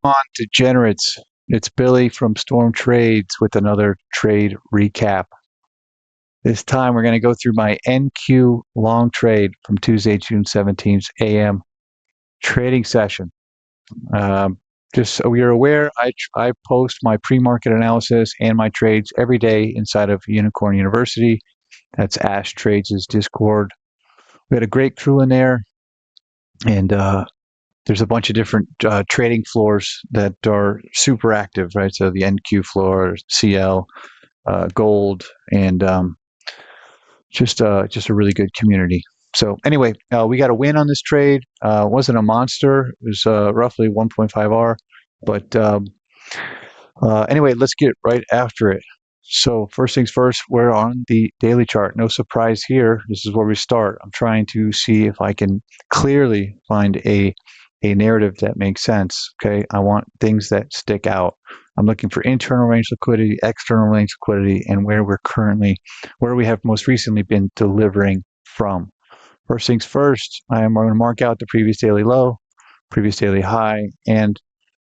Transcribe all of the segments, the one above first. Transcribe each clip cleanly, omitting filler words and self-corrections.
On degenerates. It's Billy from Storm Trades with another trade recap. This time we're going to go through my NQ long trade from Tuesday, June 17th AM trading session. Just so you're aware, I post my pre-market analysis and my trades every day inside of Unicorn University. That's Ash Trades' Discord. We had a great crew in there, and there's a bunch of different trading floors that are super active, right? So the NQ floor, CL, gold, and just a really good community. So anyway, we got a win on this trade. Wasn't a monster. It was roughly 1.5 R. But anyway, let's get right after it. So first things first, we're on the daily chart. No surprise here. This is where we start. I'm trying to see if I can clearly find a narrative that makes sense. Okay, I want things that stick out. I'm looking for internal range liquidity, external range liquidity, and where we have most recently been delivering from. First things first, I'm going to mark out the previous daily low, previous daily high, and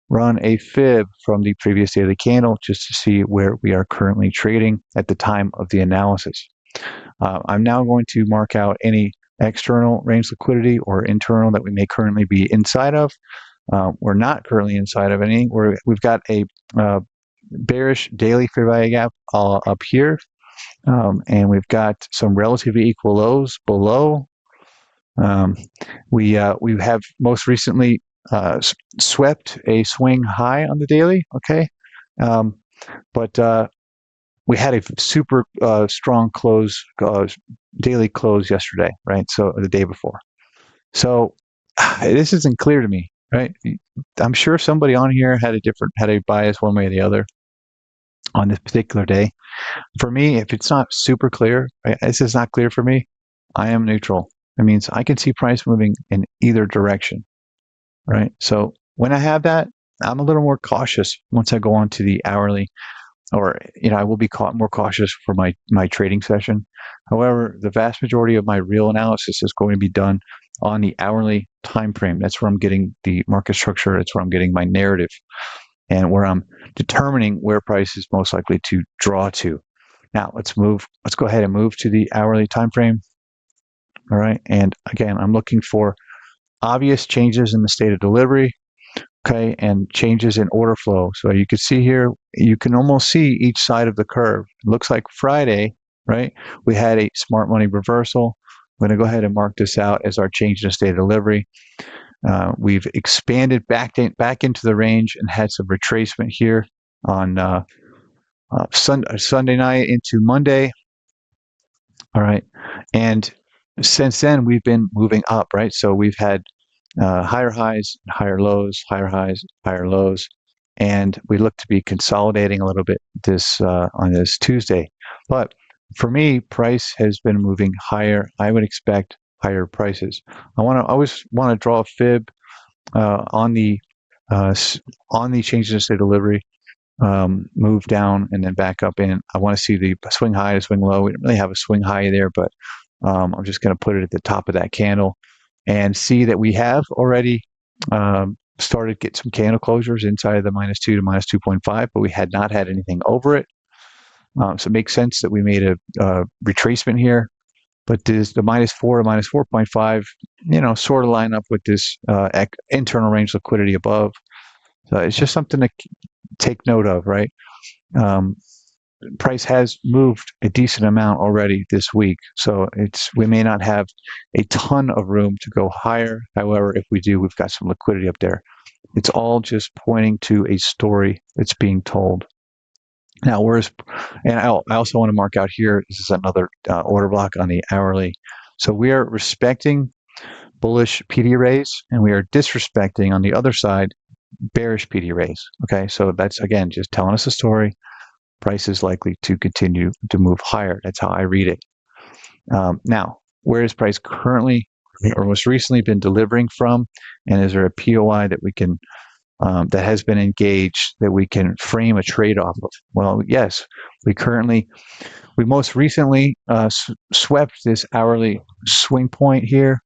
run a fib from the previous daily candle just to see where we are currently trading at the time of the analysis. I'm now going to mark out any external range liquidity or internal that we may currently be inside of. We're not currently inside of any. We've got a bearish daily fair value gap up here, and we've got some relatively equal lows below. We have most recently swept a swing high on the daily, okay, but we had a super strong close, daily close yesterday, right? So the day before. So this isn't clear to me, right? I'm sure somebody on here had a bias one way or the other on this particular day. For me, if it's not super clear, right, this is not clear for me, I am neutral. It means I can see price moving in either direction, right? So when I have that, I'm a little more cautious once I go on to the hourly, or I will be more cautious for my trading session. However, the vast majority of my real analysis is going to be done on the hourly time frame. That's where I'm getting the market structure. That's where I'm getting my narrative, and where I'm determining where price is most likely to draw to. Now let's go ahead and move to the hourly time frame. All right, and again, I'm looking for obvious changes in the state of delivery, okay, and changes in order flow. So you can see here, you can almost see each side of the curve. It looks like Friday, right, we had a smart money reversal. I'm going to go ahead and mark this out as our change in state of delivery. We've expanded back into the range and had some retracement here on Sunday night into Monday. All right, and since then we've been moving up, right? So we've had higher highs, higher lows, higher highs, higher lows, and we look to be consolidating a little bit on this Tuesday. But for me, price has been moving higher. I would expect higher prices. I always want to draw a fib on the changes in state of delivery, move down and then back up in. I want to see the swing high to swing low. We don't really have a swing high there, but I'm just going to put it at the top of that candle and see that we have already started to get some candle closures inside of the -2 to -2.5, but we had not had anything over it. So it makes sense that we made a retracement here, but the -4 to -4.5, sort of line up with this internal range liquidity above. So it's just something to take note of, right? Price has moved a decent amount already this week, so we may not have a ton of room to go higher. However, if we do, we've got some liquidity up there. It's all just pointing to a story that's being told. Now, and I also want to mark out here, this is another order block on the hourly. So we are respecting bullish PD arrays, and we are disrespecting on the other side bearish PD arrays. Okay, so that's again just telling us a story. Price is likely to continue to move higher. That's how I read it. Now, where is price currently or most recently been delivering from? And is there a POI that we can that has been engaged that we can frame a trade off of? Well, yes, we most recently swept this hourly swing point here,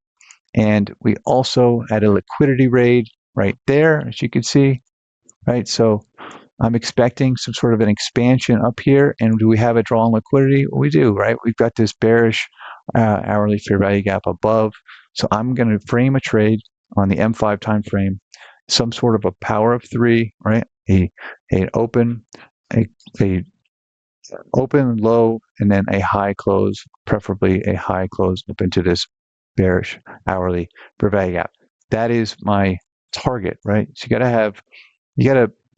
and we also had a liquidity raid right there, as you can see. right? So I'm expecting some sort of an expansion up here. And do we have a draw on liquidity? Well, we do, right? We've got this bearish hourly fair value gap above. So I'm going to frame a trade on the M5 time frame, some sort of a power of three, right? An open, a open, low, and then a high close, preferably a high close up into this bearish hourly fair value gap. That is my target, right? So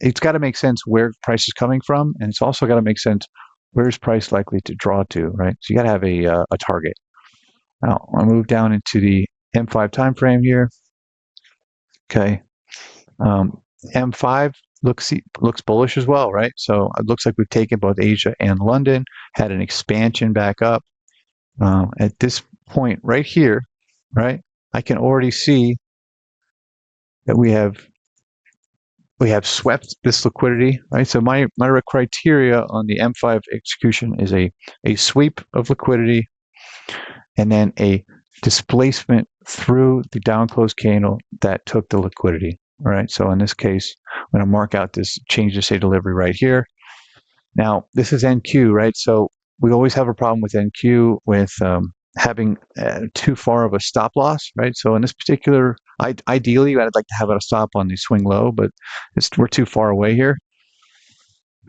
it's got to make sense where price is coming from, and it's also got to make sense where's price likely to draw to, right? So you got to have a target. Now I'll move down into the M5 time frame here. Okay, M5 looks bullish as well, right? So it looks like we've taken both Asia and London, had an expansion back up. At this point right here, right, I can already see that we have swept this liquidity, right? So my criteria on the M5 execution is a sweep of liquidity and then a displacement through the down close candle that took the liquidity, right? So in this case, I'm going to mark out this change to state delivery right here. Now, this is NQ, right? So we always have a problem with NQ with having too far of a stop loss, right? So in this particular, ideally, I'd like to have a stop on the swing low, but we're too far away here.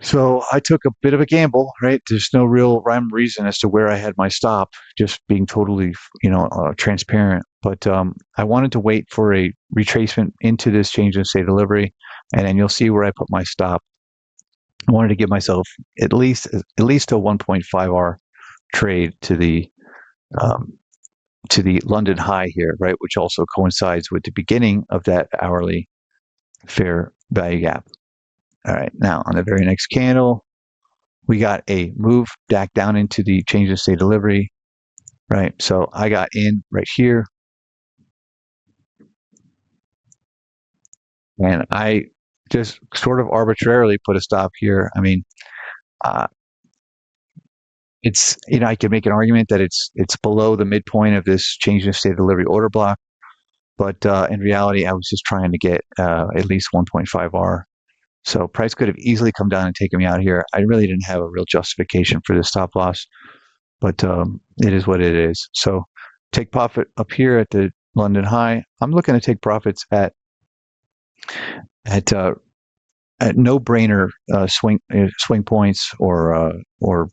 So I took a bit of a gamble, right? There's no real rhyme or reason as to where I had my stop, just being totally, transparent. But I wanted to wait for a retracement into this change in state delivery, and then you'll see where I put my stop. I wanted to give myself at least a 1.5R trade to the London high here, right, which also coincides with the beginning of that hourly fair value gap. All right, now on the very next candle, we got a move back down into the change in state delivery, right? So I got in right here, and I just sort of arbitrarily put a stop here. I mean, it's, I can make an argument that it's below the midpoint of this change in state delivery order block, but in reality, I was just trying to get at least 1.5R. So price could have easily come down and taken me out here. I really didn't have a real justification for the stop loss, but it is what it is. So take profit up here at the London high. I'm looking to take profits at no-brainer swing points or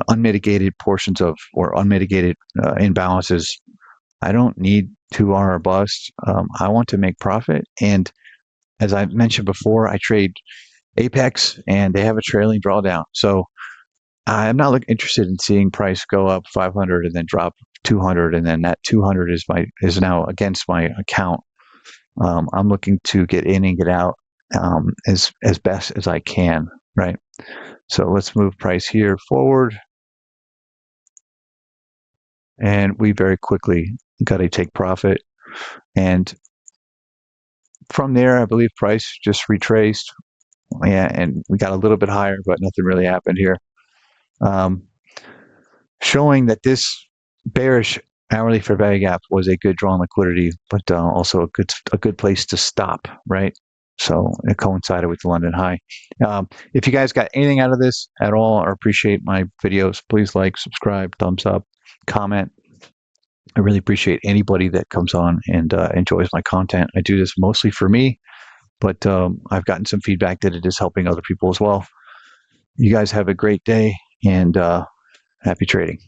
unmitigated portions of or unmitigated imbalances. I don't need 2R or bust. I want to make profit, and as I mentioned before, I trade Apex, and they have a trailing drawdown. So I'm not interested in seeing price go up 500 and then drop 200, and then that 200 is now against my account. I'm looking to get in and get out as best as I can, right? So let's move price here forward, and we very quickly got to take profit. And from there, I believe price just retraced. Yeah, and we got a little bit higher, but nothing really happened here. Showing that this bearish hourly fair value gap was a good draw on liquidity, but also a good place to stop, right? So it coincided with the London high. If you guys got anything out of this at all or appreciate my videos, please like, subscribe, thumbs up, comment. I really appreciate anybody that comes on and enjoys my content. I do this mostly for me, but I've gotten some feedback that it is helping other people as well. You guys have a great day, and happy trading.